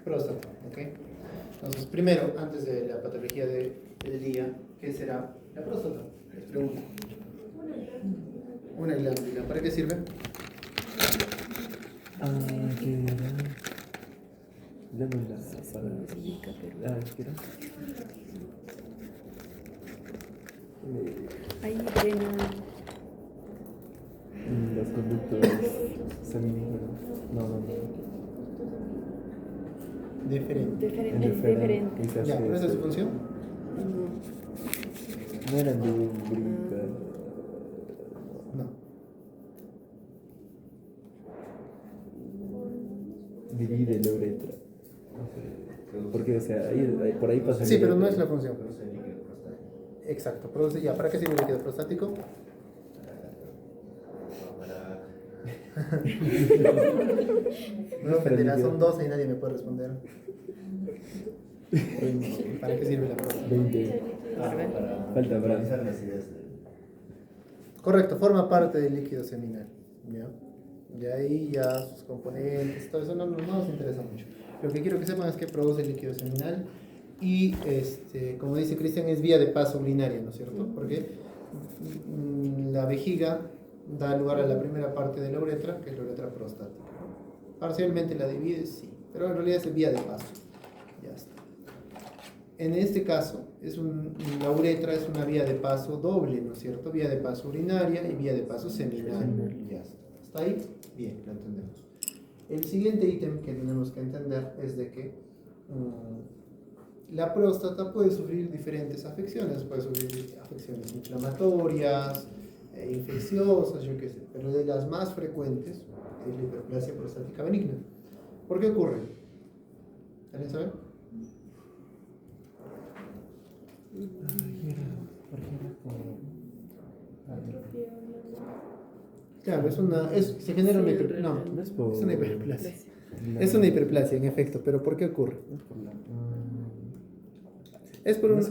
próstata, ¿ok? Entonces, primero, antes de la patología del día, ¿qué será la próstata? Les pregunto. Una glándula. ¿Para qué sirve? ¿Qué era? Glándula para... ¿qué era? Ahí drena Los conductos seminíferos. No. Diferente. diferente. Quizás Ya, ¿pero esa es su eso. función? No eran lubricar. No. Divide la uretra. Porque, o sea, por ahí pasa. Sí, pero no es la función. Exacto, produce ya. ¿Para qué sirve el líquido prostático? No ofenderás, son 12 y nadie me puede responder. ¿Para qué sirve la próstata? 20. Falta para analizar las ideas de... Correcto, forma parte del líquido seminal. ¿Ya? Y ahí ya sus componentes, todo eso no nos interesa mucho. Lo que quiero que sepan es que produce el líquido seminal y, como dice Cristian, es vía de paso urinaria, ¿no es cierto? Porque la vejiga da lugar a la primera parte de la uretra, que es la uretra prostática. Parcialmente la divide, sí, pero en realidad es vía de paso. Ya está. En este caso, la uretra es una vía de paso doble, ¿no es cierto? Vía de paso urinaria y vía de paso seminal. Ya está. ¿Está ahí? Bien, lo entendemos. El siguiente ítem que tenemos que entender es de que la próstata puede sufrir diferentes afecciones. Puede sufrir afecciones inflamatorias, infecciosas, yo qué sé. Pero de las más frecuentes es la hiperplasia prostática benigna. ¿Por qué ocurre? ¿Alguien sabe? Claro, se genera una hiperplasia. No, es una hiperplasia. Es una hiperplasia, en efecto, pero ¿por qué ocurre? Es por un...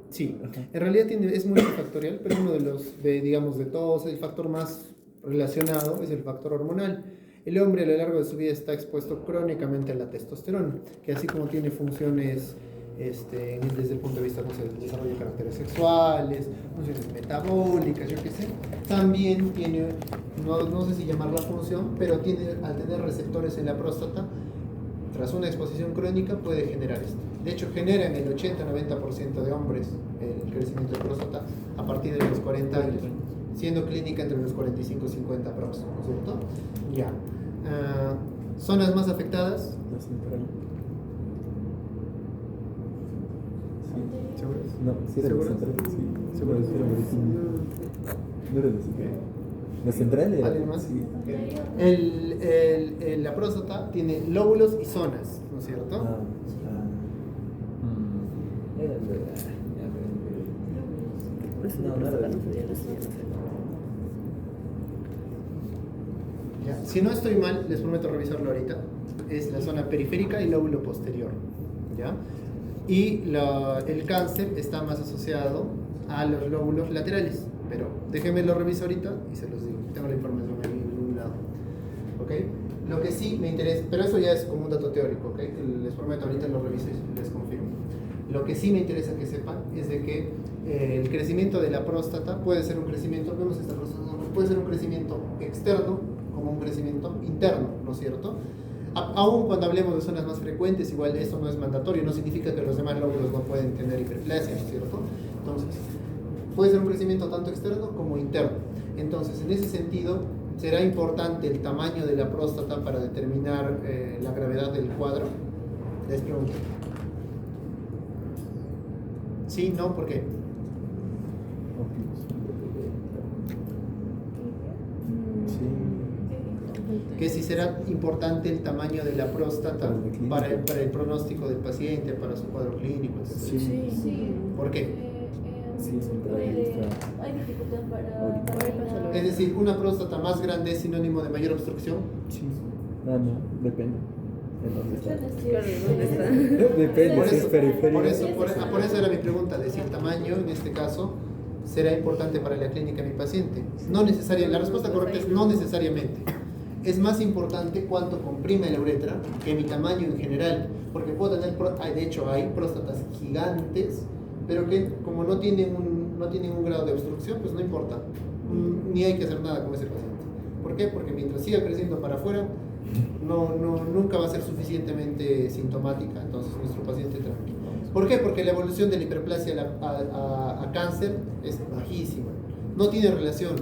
Sí, en realidad es multifactorial, pero uno de los, digamos, de todos, el factor más relacionado es el factor hormonal. El hombre a lo largo de su vida está expuesto crónicamente a la testosterona, que así como tiene funciones desde el punto de vista, no sé, del desarrollo de caracteres sexuales, funciones metabólicas, yo qué sé, también tiene, no sé si llamarla función, pero al tener receptores en la próstata, tras una exposición crónica puede generar esto. De hecho, genera en el 80-90% de hombres el crecimiento de próstata a partir de los 40 años, siendo clínica entre los 45 y 50 próximos, ¿no es cierto? Ya. Zonas más afectadas. ¿Seguros? No, sí era ¿Seguros? la central, sí. ¿Seguros? No era la central. ¿La central era? ¿Alguien más? Sí. La próstata tiene lóbulos y zonas, ¿no es cierto? Era Ya. Si no estoy mal, les prometo revisarlo ahorita. Es la zona periférica y lóbulo posterior. ¿Ya? Y el cáncer está más asociado a los lóbulos laterales. Pero déjenme lo reviso ahorita y se los digo. Tengo la información ahí en un lado. ¿Ok? Lo que sí me interesa, pero eso ya es como un dato teórico, ¿ok? Les prometo ahorita lo reviso y les confirmo. Lo que sí me interesa que sepan es de que el crecimiento de la próstata puede ser un crecimiento, vemos esta próstata, puede ser un crecimiento externo como un crecimiento interno, ¿no es cierto? Aún cuando hablemos de zonas más frecuentes, igual esto no es mandatorio, no significa que los demás lóbulos no pueden tener hiperplasia, ¿no es cierto? Entonces, puede ser un crecimiento tanto externo como interno. Entonces, en ese sentido, será importante el tamaño de la próstata para determinar la gravedad del cuadro. Les pregunto. ¿Sí? ¿No? ¿Por qué? Que si será importante el tamaño de la próstata para el pronóstico del paciente, para su cuadro clínico, etc. Sí. ¿Por qué? Sí, está. Hay dificultad para Es decir, ¿una próstata más grande es sinónimo de mayor obstrucción? Sí. No, depende. ¿En dónde está? Claro, ¿dónde está? Depende Por si es eso, periférico. por eso era mi pregunta, de si el tamaño, en este caso, será importante para la clínica de mi paciente. No necesariamente, la respuesta correcta es no necesariamente. es más importante cuánto comprime la uretra que mi tamaño en general, porque puedo tener, de hecho hay próstatas gigantes, pero que como no tienen un grado de obstrucción, pues no importa, ni hay que hacer nada con ese paciente. ¿Por qué? Porque mientras siga creciendo para afuera, nunca va a ser suficientemente sintomática, entonces nuestro paciente tranquilo. ¿Por qué? Porque la evolución de la hiperplasia a cáncer es bajísima, no tiene relación,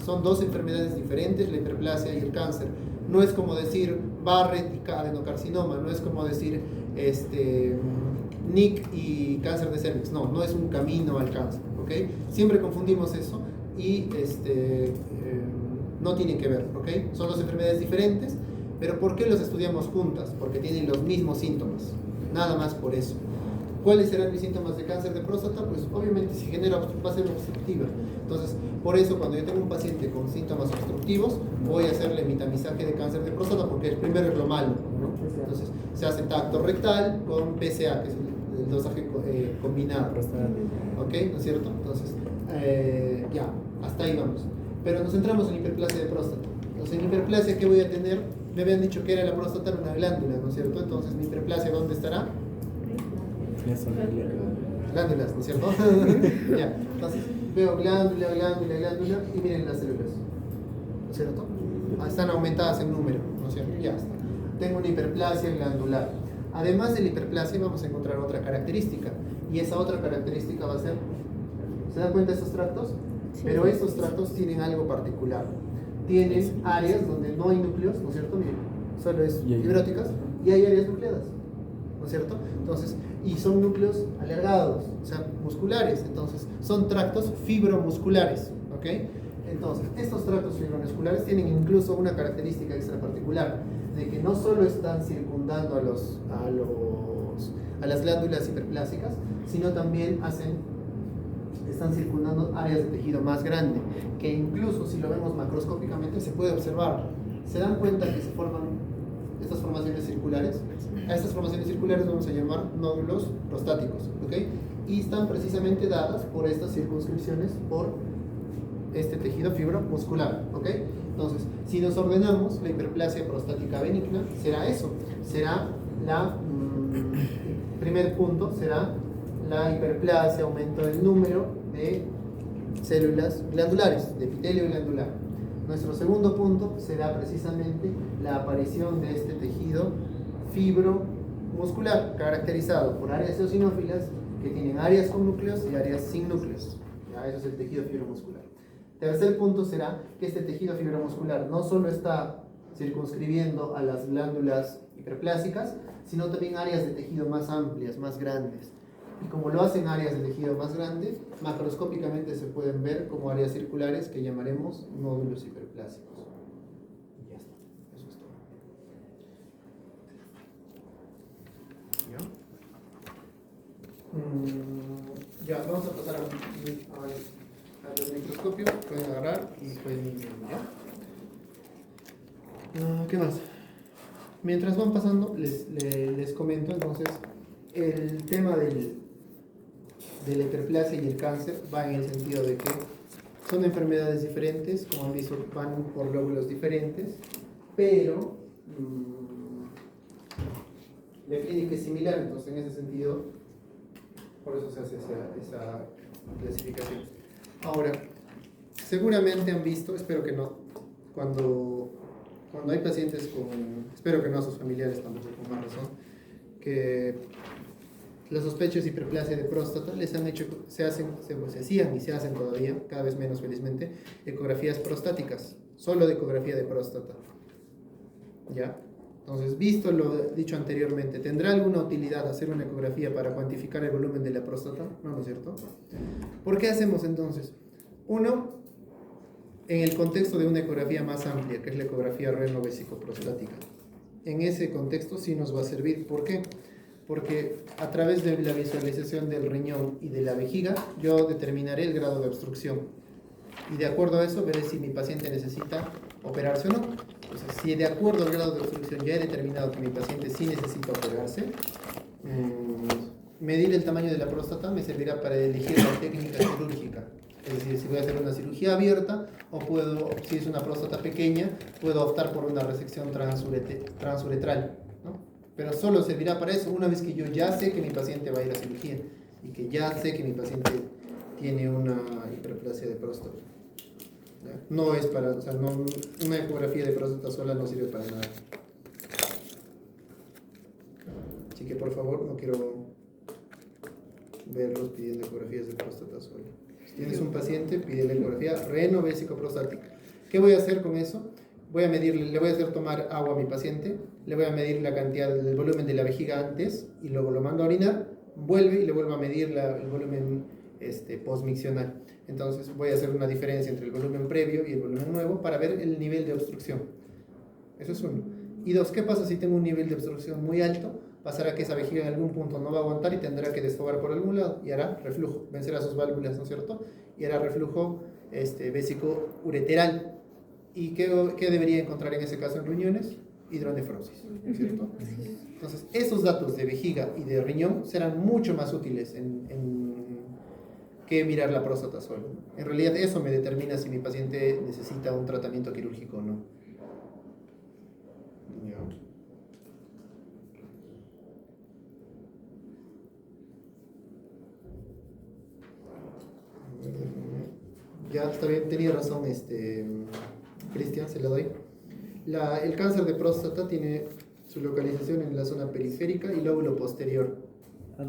son dos enfermedades diferentes, la hiperplasia y el cáncer. No es como decir Barrett y adenocarcinoma, no es como decir NIC y cáncer de cervix, no es un camino al cáncer, ¿ok? Siempre confundimos eso y no tienen que ver, ¿ok? Son dos enfermedades diferentes, pero ¿por qué los estudiamos juntas? Porque tienen los mismos síntomas, nada más por eso. ¿Cuáles serán mis síntomas de cáncer de próstata? Pues obviamente si genera va a ser obstructiva. Entonces, por eso cuando yo tengo un paciente con síntomas obstructivos, voy a hacerle mi tamizaje de cáncer de próstata porque el primero es lo malo, ¿no? Entonces, se hace tacto rectal con PSA, que es el dosaje combinado. ¿Ok? ¿No es cierto? Entonces, ya, hasta ahí vamos. Pero nos centramos en hiperplasia de próstata. Entonces, en hiperplasia, ¿qué voy a tener? Me habían dicho que era la próstata, una glándula, ¿no es cierto? Entonces, mi hiperplasia, ¿dónde estará? Glándulas, ¿no es cierto? Ya, entonces veo glándula y miren las células, ¿no es cierto? Están aumentadas en número, ¿no es cierto? Ya está. Tengo una hiperplasia glandular. Además de la hiperplasia vamos a encontrar otra característica y esa otra característica va a ser, ¿se dan cuenta de estos tractos? Sí. Pero estos tractos tienen algo particular. Tienen áreas donde no hay núcleos, ¿no es cierto? Miren, solo es fibróticas y hay áreas nucleadas, ¿no es cierto? Entonces, y son núcleos alargados, o sea, musculares, entonces son tractos fibromusculares, ¿ok? Entonces, estos tractos fibromusculares tienen incluso una característica extra particular, de que no solo están circundando a las glándulas hiperplásicas, sino también están circundando áreas de tejido más grande, que incluso si lo vemos macroscópicamente se puede observar. ¿Se dan cuenta que se forman estas formaciones circulares? A estas formaciones circulares vamos a llamar nódulos prostáticos, ¿ok? Y están precisamente dadas por estas circunscripciones por este tejido fibromuscular, ¿ok? Entonces, si nos ordenamos, la hiperplasia prostática benigna será eso, será primer punto será la hiperplasia, aumento del número de células glandulares, de epitelio glandular. Nuestro segundo punto será precisamente la aparición de este tejido fibromuscular, caracterizado por áreas eosinófilas que tienen áreas con núcleos y áreas sin núcleos. ¿Ya? Eso es el tejido fibromuscular. Tercer punto será que este tejido fibromuscular no solo está circunscribiendo a las glándulas hiperplásicas, sino también áreas de tejido más amplias, más grandes. Y como lo hacen áreas de tejido más grandes, macroscópicamente se pueden ver como áreas circulares que llamaremos nódulos hiperplásicos. Y ya está, eso es todo. ¿Ya? Ya, vamos a pasar al microscopio. Pueden agarrar y pueden ir viendo, ¿ya? ¿Qué más? Mientras van pasando, les comento entonces el tema de la hiperplasia y el cáncer va en el sentido de que son enfermedades diferentes, como han visto, van por lóbulos diferentes, pero la clínica es similar, entonces en ese sentido, por eso se hace esa clasificación. Ahora, seguramente han visto, espero que no, cuando hay pacientes espero que no a sus familiares tampoco con más razón, que las sospechas de hiperplasia de próstata se hacían y se hacen todavía, cada vez menos felizmente, ecografías prostáticas, solo de ecografía de próstata. ¿Ya? Entonces, visto lo dicho anteriormente, ¿tendrá alguna utilidad hacer una ecografía para cuantificar el volumen de la próstata? No, ¿no es cierto? ¿Por qué hacemos entonces? Uno, en el contexto de una ecografía más amplia, que es la ecografía renovesicoprostática. En ese contexto sí nos va a servir. ¿Por qué? Porque a través de la visualización del riñón y de la vejiga, yo determinaré el grado de obstrucción. Y de acuerdo a eso, veré si mi paciente necesita operarse o no. Entonces, si de acuerdo al grado de obstrucción ya he determinado que mi paciente sí necesita operarse, medir el tamaño de la próstata me servirá para elegir la técnica quirúrgica. Es decir, si voy a hacer una cirugía abierta o puedo, si es una próstata pequeña, puedo optar por una resección transuretral, ¿no? Pero solo servirá para eso una vez que yo ya sé que mi paciente va a ir a cirugía y que ya sé que mi paciente tiene una hiperplasia de próstata. ¿Ya? No es para, o sea, no, una ecografía de próstata sola no sirve para nada. Así que por favor, no quiero verlos pidiendo ecografías de próstata sola. Si tienes un paciente, pide la ecografía renovésico prostática. ¿Qué voy a hacer con eso? Voy a medirle, le voy a hacer tomar agua a mi paciente, le voy a medir la cantidad del volumen de la vejiga antes y luego lo mando a orinar, vuelve y le vuelvo a medir el volumen postmiccional. Entonces voy a hacer una diferencia entre el volumen previo y el volumen nuevo para ver el nivel de obstrucción. Eso es uno. Y dos, ¿qué pasa si tengo un nivel de obstrucción muy alto? Pasará que esa vejiga en algún punto no va a aguantar y tendrá que desfogar por algún lado y hará reflujo, vencerá sus válvulas, ¿no es cierto? Y hará reflujo vésico-ureteral. ¿Y qué debería encontrar en ese caso en riñones? Hidronefrosis, ¿no es cierto? Entonces, esos datos de vejiga y de riñón serán mucho más útiles que mirar la próstata solo. En realidad eso me determina si mi paciente necesita un tratamiento quirúrgico o no. Ya está bien, tenía razón Cristian, se lo doy. El cáncer de próstata tiene su localización en la zona periférica y lóbulo posterior,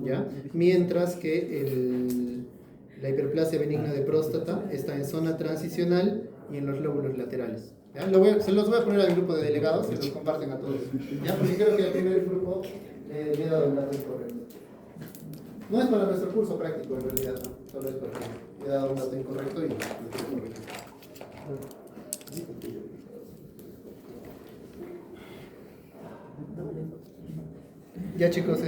¿ya? Mientras que la hiperplasia benigna de próstata está en zona transicional y en los lóbulos laterales. ¿Ya? Se los voy a poner al grupo de delegados y los comparten a todos. ¿Ya? Porque creo que el primer grupo le he dado el dato incorrecto. No es para nuestro curso práctico en realidad, no. Solo es para que le he dado un dato incorrecto y lo quiero corregir. Ya chicos,